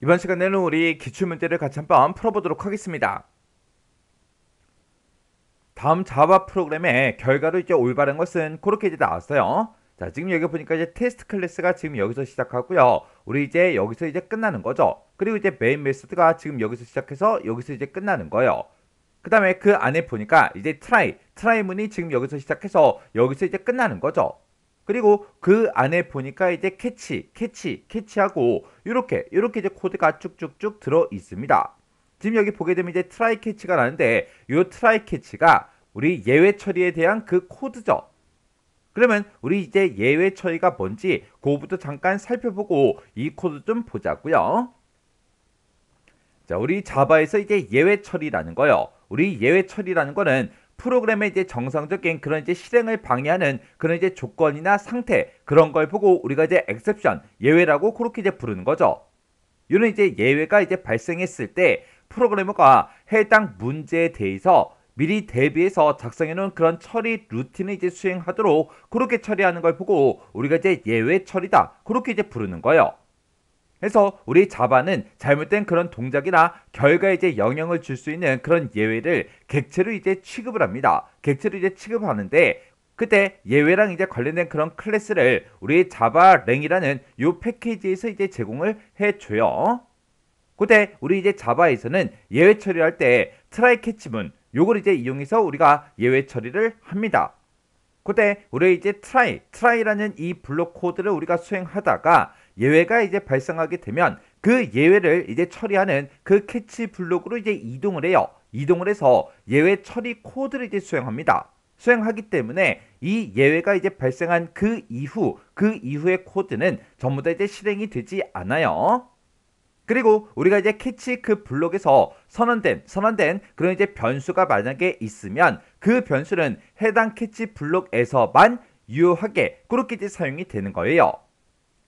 이번 시간에는 우리 기출문제를 같이 한번 풀어보도록 하겠습니다. 다음 자바 프로그램의 결과로 이제 올바른 것은 그렇게 이제 나왔어요. 자, 지금 여기 보니까 이제 테스트 클래스가 지금 여기서 시작하고요. 우리 이제 여기서 이제 끝나는 거죠. 그리고 이제 메인 메소드가 지금 여기서 시작해서 여기서 이제 끝나는 거예요. 그 다음에 그 안에 보니까 이제 트라이문이 지금 여기서 시작해서 여기서 이제 끝나는 거죠. 그리고 그 안에 보니까 이제 캐치하고 이렇게 이제 코드가 쭉쭉쭉 들어 있습니다. 지금 여기 보게 되면 이제 트라이 캐치가 나는데 이 트라이 캐치가 우리 예외 처리에 대한 그 코드죠. 그러면 우리 이제 예외 처리가 뭔지 그거부터 잠깐 살펴보고 이 코드 좀 보자고요. 자, 우리 자바에서 이제 예외 처리라는 거요. 우리 예외 처리라는 거는 프로그램의 이제 정상적인 그런 이제 실행을 방해하는 그런 이제 조건이나 상태 그런 걸 보고 우리가 이제 exception 예외라고 그렇게 이제 부르는 거죠. 이런 이제 예외가 이제 발생했을 때 프로그래머가 해당 문제에 대해서 미리 대비해서 작성해 놓은 그런 처리 루틴을 이제 수행하도록 그렇게 처리하는 걸 보고 우리가 이제 예외 처리다 그렇게 이제 부르는 거예요. 그래서 우리 자바는 잘못된 그런 동작이나 결과에 이제 영향을 줄 수 있는 그런 예외를 객체로 이제 취급을 합니다. 객체로 이제 취급하는데 그때 예외랑 이제 관련된 그런 클래스를 우리 자바랭이라는 요 패키지에서 이제 제공을 해줘요. 그때 우리 이제 자바에서는 예외 처리할 때 트라이 캐치문 요걸 이제 이용해서 우리가 예외 처리를 합니다. 그때 우리 이제 트라이라는 이 블록 코드를 우리가 수행하다가 예외가 이제 발생하게 되면 그 예외를 이제 처리하는 그 캐치 블록으로 이제 이동을 해요. 이동을 해서 예외 처리 코드를 이제 수행합니다. 수행하기 때문에 이 예외가 이제 발생한 그 이후의 코드는 전부 다 이제 실행이 되지 않아요. 그리고 우리가 이제 캐치 그 블록에서 선언된 그런 이제 변수가 만약에 있으면 그 변수는 해당 캐치 블록에서만 유효하게 그렇게 이제 사용이 되는 거예요.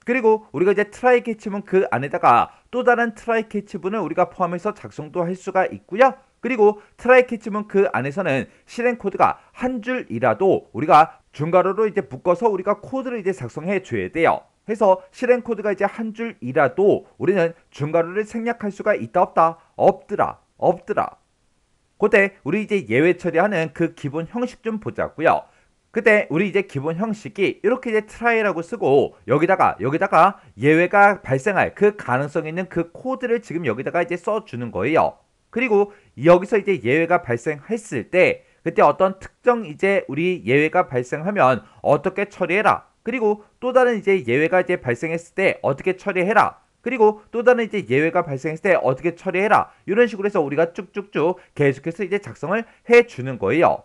그리고 우리가 이제 트라이 캐치문 그 안에다가 또 다른 트라이 캐치문을 우리가 포함해서 작성도 할 수가 있고요. 그리고 트라이 캐치문 그 안에서는 실행 코드가 한 줄이라도 우리가 중괄호로 이제 묶어서 우리가 코드를 이제 작성해 줘야 돼요. 해서 실행 코드가 이제 한 줄이라도 우리는 중괄호를 생략할 수가 있다 없더라. 그때 우리 이제 예외 처리하는 그 기본 형식 좀 보자고요. 그때 우리 이제 기본 형식이 이렇게 이제 트라이라고 쓰고 여기다가 예외가 발생할 그 가능성 있는 그 코드를 지금 여기다가 이제 써주는 거예요. 그리고 여기서 이제 예외가 발생했을 때 그때 어떤 특정 이제 우리 예외가 발생하면 어떻게 처리해라. 그리고 또 다른 이제 예외가 이제 발생했을 때 어떻게 처리해라. 그리고 또 다른 이제 예외가 발생했을 때 어떻게 처리해라. 이런 식으로 해서 우리가 쭉쭉쭉 계속해서 이제 작성을 해주는 거예요.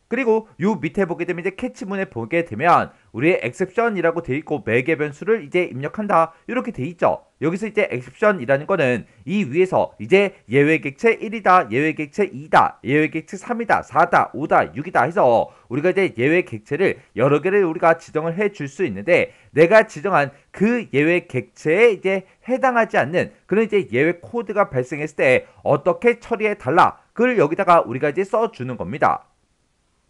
그리고 요 밑에 보게 되면 이제 캐치문에 보게 되면 우리의 exception이라고 돼 있고 매개 변수를 이제 입력한다 이렇게 돼 있죠. 여기서 이제 exception이라는 거는 이 위에서 이제 예외 객체 1이다, 예외 객체 2다, 예외 객체 3이다, 4다, 5다, 6이다 해서 우리가 이제 예외 객체를 여러 개를 우리가 지정을 해 줄 수 있는데 내가 지정한 그 예외 객체에 이제 해당하지 않는 그런 이제 예외 코드가 발생했을 때 어떻게 처리해 달라. 그걸 여기다가 우리가 이제 써 주는 겁니다.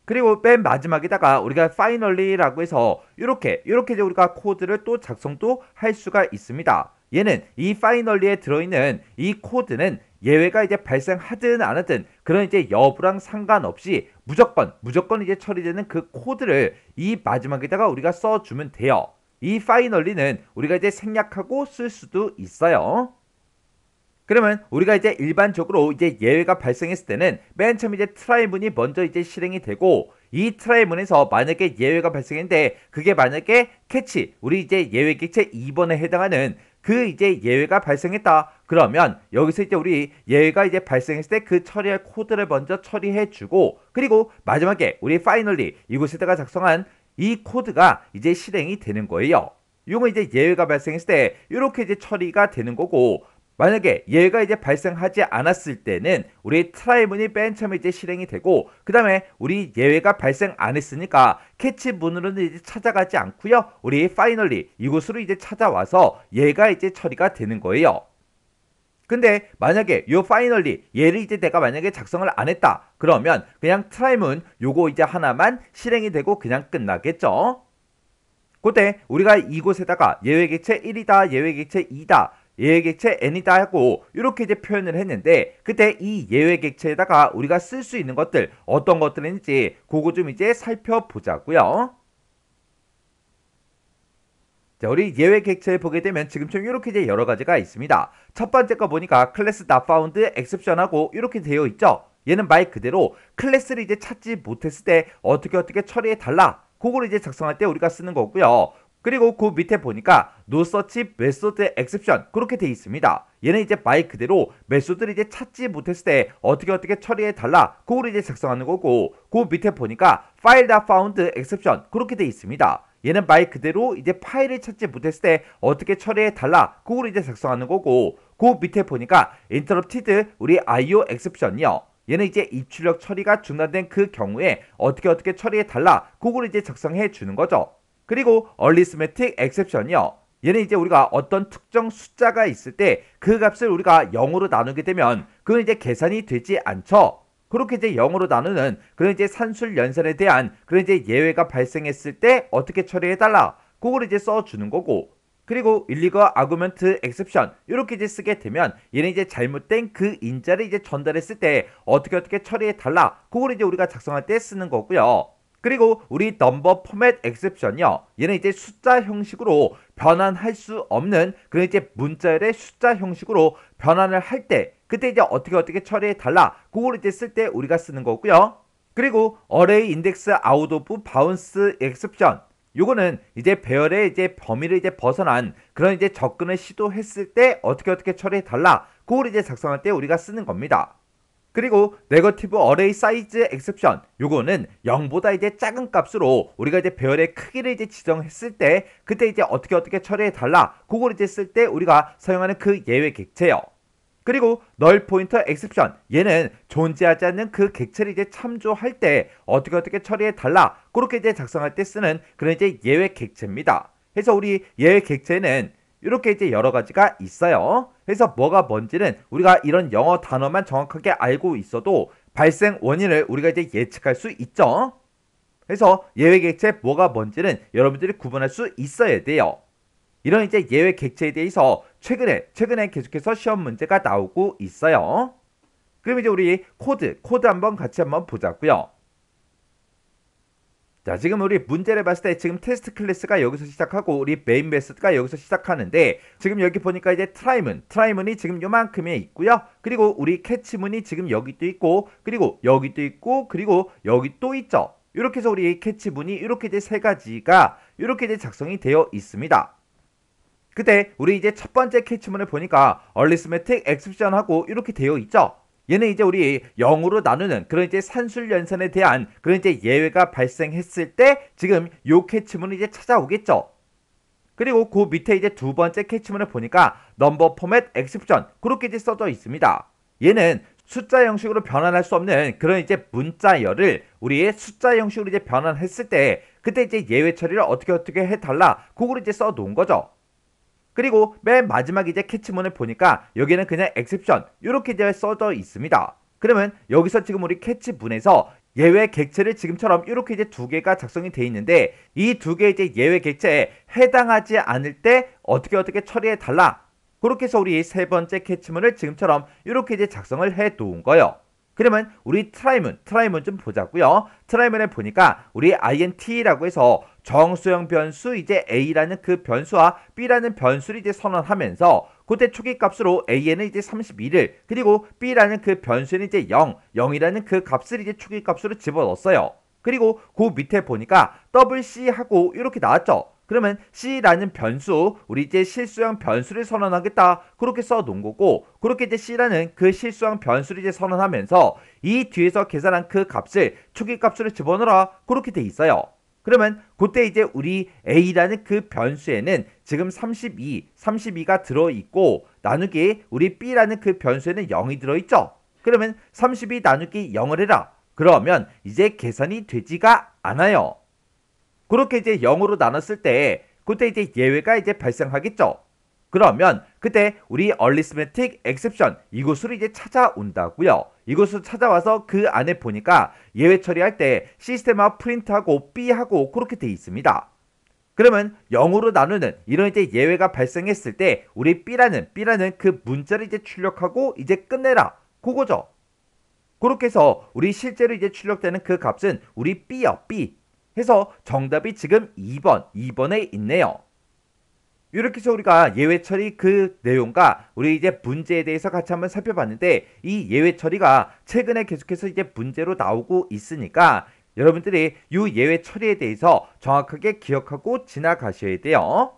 그리고 맨 마지막에다가 우리가 finally라고 해서 이렇게 이제 우리가 코드를 또 작성도 할 수가 있습니다. 얘는 이 finally에 들어있는 이 코드는 예외가 이제 발생하든 안 하든 그런 이제 여부랑 상관없이 무조건 이제 처리되는 그 코드를 이 마지막에다가 우리가 써주면 돼요. 이 finally는 우리가 이제 생략하고 쓸 수도 있어요. 그러면 우리가 이제 일반적으로 이제 예외가 발생했을 때는 맨 처음 이제 트라이문이 먼저 이제 실행이 되고 이 트라이문에서 만약에 예외가 발생했는데 그게 만약에 캐치 우리 이제 예외 객체 2번에 해당하는 그 이제 예외가 발생했다. 그러면 여기서 이제 우리 예외가 이제 발생했을 때 그 처리할 코드를 먼저 처리해 주고 그리고 마지막에 우리 finally 이곳에다가 작성한 이 코드가 이제 실행이 되는 거예요. 이건 이제 예외가 발생했을 때 이렇게 이제 처리가 되는 거고 만약에 얘가 이제 발생하지 않았을 때는 우리 트라이문이 맨 처음에 이제 실행이 되고 그 다음에 우리 예외가 발생 안 했으니까 캐치문으로는 이제 찾아가지 않고요. 우리 파이널리 이곳으로 이제 찾아와서 얘가 이제 처리가 되는 거예요. 근데 만약에 요 파이널리 얘를 이제 내가 만약에 작성을 안 했다. 그러면 그냥 트라이문 요거 이제 하나만 실행이 되고 그냥 끝나겠죠. 그때 우리가 이곳에다가 예외 객체 1이다, 예외 객체 2다 예외 객체 n이다 하고 이렇게 이제 표현을 했는데, 그때 이 예외 객체에다가 우리가 쓸 수 있는 것들 어떤 것들인지 그거 좀 이제 살펴보자고요. 자, 우리 예외 객체에 보게 되면 지금처럼 이렇게 이제 여러 가지가 있습니다. 첫 번째 거 보니까 클래스 not found exception하고 이렇게 되어 있죠. 얘는 말 그대로 클래스를 이제 찾지 못했을 때 어떻게 처리해 달라, 그걸 이제 작성할 때 우리가 쓰는 거고요. 그리고 그 밑에 보니까 no such method exception 그렇게 돼 있습니다. 얘는 이제 말 그대로 메소드를 이제 찾지 못했을 때 어떻게 처리해 달라, 그걸 이제 작성하는 거고, 그 밑에 보니까 file not found exception 그렇게 돼 있습니다. 얘는 말 그대로 이제 파일을 찾지 못했을 때 어떻게 처리해 달라, 그걸 이제 작성하는 거고, 그 밑에 보니까 interrupted 우리 IO exception이요. 얘는 이제 입출력 처리가 중단된 그 경우에 어떻게 처리해 달라, 그걸 이제 작성해 주는 거죠. 그리고 arithmetic exception이요. 얘는 이제 우리가 어떤 특정 숫자가 있을 때 그 값을 우리가 0으로 나누게 되면 그건 이제 계산이 되지 않죠. 그렇게 이제 0으로 나누는 그런 이제 산술 연산에 대한 그런 이제 예외가 발생했을 때 어떻게 처리해 달라, 그걸 이제 써주는 거고, 그리고 illegal argument exception 이렇게 이제 쓰게 되면 얘는 이제 잘못된 그 인자를 이제 전달했을 때 어떻게 처리해 달라, 그걸 이제 우리가 작성할 때 쓰는 거고요. 그리고 우리 number format exception이요. 얘는 이제 숫자 형식으로 변환할 수 없는 그런 이제 문자열의 숫자 형식으로 변환을 할 때 그때 이제 어떻게 처리해 달라, 그걸 이제 쓸 때 우리가 쓰는 거고요. 그리고 array index out of bounds exception, 요거는 이제 배열의 이제 범위를 이제 벗어난 그런 이제 접근을 시도했을 때 어떻게 처리해 달라, 그걸 이제 작성할 때 우리가 쓰는 겁니다. 그리고 네거티브 어레이 사이즈 엑셉션, 요거는 0보다 이제 작은 값으로 우리가 이제 배열의 크기를 이제 지정했을 때 그때 이제 어떻게 처리해 달라, 그걸 이제 쓸 때 우리가 사용하는 그 예외 객체요. 그리고 널 포인터 엑셉션, 얘는 존재하지 않는 그 객체를 이제 참조할 때 어떻게 처리해 달라, 그렇게 이제 작성할 때 쓰는 그런 이제 예외 객체입니다. 그래서 우리 예외 객체는 이렇게 이제 여러 가지가 있어요. 그래서 뭐가 뭔지는 우리가 이런 영어 단어만 정확하게 알고 있어도 발생 원인을 우리가 이제 예측할 수 있죠. 그래서 예외 객체 뭐가 뭔지는 여러분들이 구분할 수 있어야 돼요. 이런 이제 예외 객체에 대해서 최근에 계속해서 시험 문제가 나오고 있어요. 그럼 이제 우리 코드 한번 같이 한번 보자고요. 자, 지금 우리 문제를 봤을 때 지금 테스트 클래스가 여기서 시작하고 우리 메인 메소드가 여기서 시작하는데, 지금 여기 보니까 이제 트라이문이 지금 요만큼에 있고요. 그리고 우리 캐치문이 지금 여기도 있고, 그리고 여기도 있고, 그리고 여기 또 있죠. 이렇게 해서 우리 캐치문이 이렇게 이제 세 가지가 이렇게 이제 작성이 되어 있습니다. 그때 우리 이제 첫 번째 캐치문을 보니까 arithmetic exception 하고 이렇게 되어 있죠. 얘는 이제 우리 0으로 나누는 그런 이제 산술 연산에 대한 그런 이제 예외가 발생했을 때 지금 요 캐치문을 이제 찾아오겠죠. 그리고 그 밑에 이제 두 번째 캐치문을 보니까 number format exception 그렇게 이제 써져 있습니다. 얘는 숫자 형식으로 변환할 수 없는 그런 이제 문자열을 우리의 숫자 형식으로 이제 변환했을 때 그때 이제 예외 처리를 어떻게 해달라, 그걸 이제 써놓은 거죠. 그리고 맨 마지막 이제 캐치문을 보니까 여기는 그냥 exception 이렇게 이제 써져 있습니다. 그러면 여기서 지금 우리 캐치문에서 예외 객체를 지금처럼 이렇게 이제 두 개가 작성이 돼 있는데, 이 두 개의 이제 예외 객체에 해당하지 않을 때 어떻게 처리해 달라, 그렇게 해서 우리 세 번째 캐치문을 지금처럼 이렇게 이제 작성을 해 놓은 거예요. 그러면 우리 트라이문 좀 보자고요. 트라이문에 보니까 우리 int라고 해서 정수형 변수 이제 a라는 그 변수와 b라는 변수를 이제 선언하면서 그때 초기 값으로 a는 이제 32를, 그리고 b라는 그 변수는 이제 0이라는 그 값을 이제 초기 값으로 집어넣었어요. 그리고 그 밑에 보니까 c 하고 이렇게 나왔죠. 그러면 c라는 변수, 우리 이제 실수형 변수를 선언하겠다, 그렇게 써놓은 거고, 그렇게 이제 c라는 그 실수형 변수를 이제 선언하면서 이 뒤에서 계산한 그 값을 초기 값으로 집어넣어라, 그렇게 돼 있어요. 그러면 그때 이제 우리 a라는 그 변수에는 지금 32가 들어있고, 나누기 우리 b라는 그 변수에는 0이 들어있죠. 그러면 32 나누기 0을 해라. 그러면 이제 계산이 되지가 않아요. 그렇게 이제 0으로 나눴을 때 그때 이제 예외가 이제 발생하겠죠. 그러면 그때 우리 arithmetic exception 이곳으로 이제 찾아온다고요. 이곳으로 찾아와서 그 안에 보니까 예외 처리할 때 시스템화 프린트하고 B하고 그렇게 돼 있습니다. 그러면 0으로 나누는 이런 이제 예외가 발생했을 때 우리 B라는 그 문자를 이제 출력하고 이제 끝내라. 그거죠. 그렇게 해서 우리 실제로 이제 출력되는 그 값은 우리 B요. B. 해서 정답이 지금 2번에 있네요. 이렇게 해서 우리가 예외 처리 그 내용과 우리 이제 문제에 대해서 같이 한번 살펴봤는데 이 예외 처리가 최근에 계속해서 이제 문제로 나오고 있으니까 여러분들이 이 예외 처리에 대해서 정확하게 기억하고 지나가셔야 돼요.